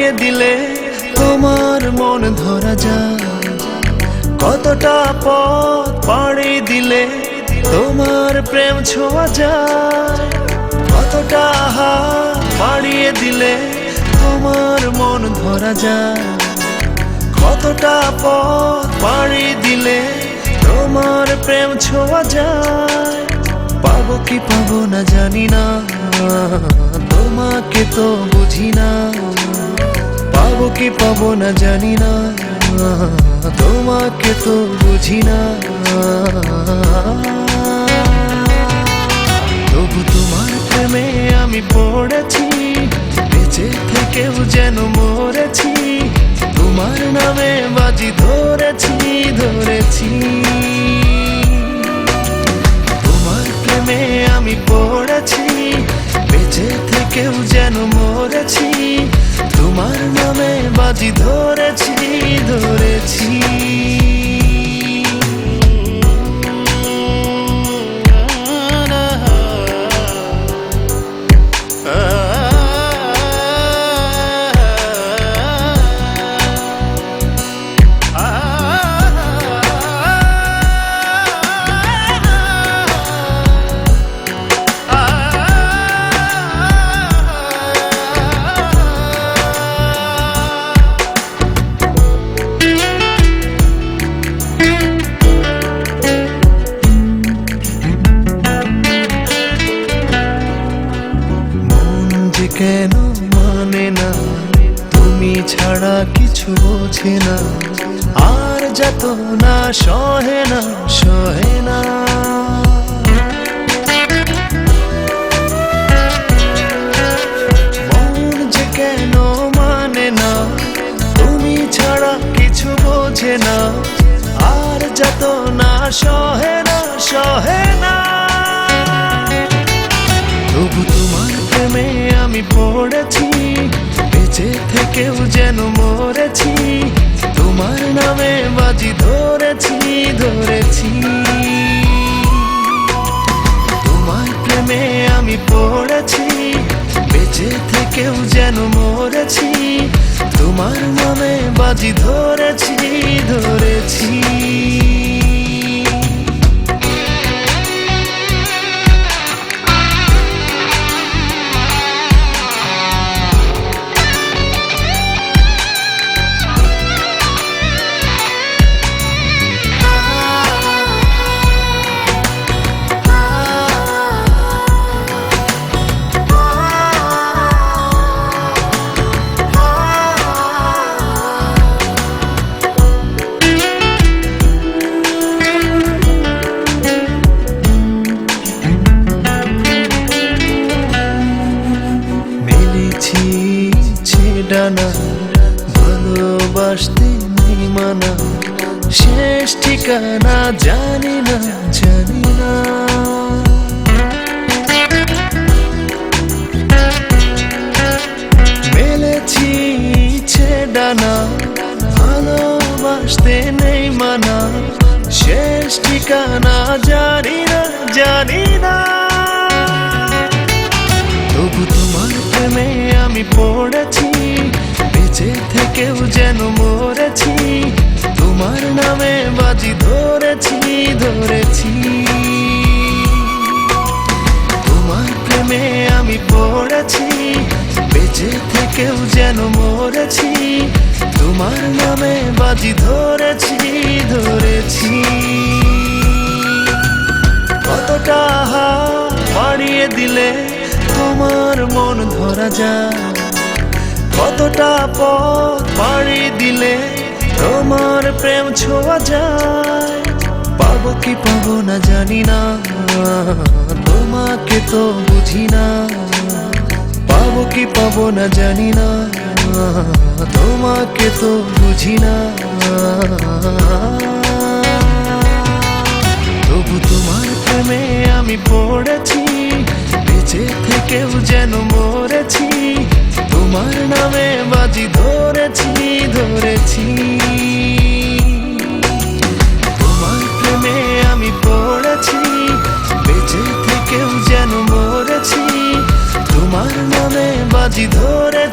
পাড়িয়ে দিলে তোমার মন ধরা যায়, কতটা পথ পাড়ি দিলে তোমার প্রেম ছোঁয়া যায়, কতটা হাত পাড়িয়ে দিলে তোমার মন ধরা যায়, কতটা পথ পাড়ি দিলে তোমার প্রেম ছোঁয়া যায়। পাবো কি পাবো না জানি না, তোমাকে তো বুঝি না, পাবো কি পাবো না জানি না, তোমাকে তো বুঝি না। তবু তোমার প্রেমে আমি পড়েছি, বেঁচে থেকেও যেন মরেছি, তোমার নামে বাজি ধরেছি ধরেছি। তোমার প্রেমে আমি পড়েছি, বেঁচে থেকেও যেন মরেছি, তোমার নামে বাজি ধরেছি ধরেছি। কেন মানে না, তুমি ছাড়া কিছু বোঝে না, আর যত না সহে না সহে না। মন যে কেন মানে না, তুমি ছাড়া কিছু বোঝে না, আর যত না সহে না সহে না। তবু তোমার প্রেমে আমি পড়েছি, বেঁচে থেকেও যেন মরেছি, তোমার নামে বাজি ধরেছি ধরেছি। তোমার প্রেমে আমি পড়েছি, বেঁচে থেকেও যেন মরেছি, তোমার নামে বাজি ধরেছি ধরেছি। ডানা ভালোবাসতে নেই মানা, শেষ ঠিকানা জানি না জানি না। মেলেছি ইচ্ছে ডানা ভালোবাসতে নেই মানা, শেষ ঠিকানা জানি না জানি না। তবু তোমার প্রেমে আমি পড়েছি, বেঁচে থেকেও যেন মরেছি, তোমার নামে বাজি ধরেছি ধরেছি। তোমার প্রেমে আমি পড়েছি, বেঁচে থেকেও যেন মরেছি, তোমার নামে বাজি ধরেছি ধরেছি। কতটা হাত বাড়িয়ে দিলে তোমার মন ধরা যায়, কতটা পথ পাড়ি দিলে তোমার প্রেম ছোঁয়া যায়। পাবো কি পাবো না জানি না, তোমাকে তো বুঝি না, পাবো কি পাবো না জানি না, তোমাকে তো বুঝি না। তবু তোমার প্রেমে আমি পড়েছি, বেঁচে থেকেও যেন মরেছি, তোমার নামে বাজি ধরেছি ধরেছি। তোমার প্রেমে আমি পড়েছি, বেঁচে থেকেও যেন মরেছি, তোমার নামে বাজি ধরে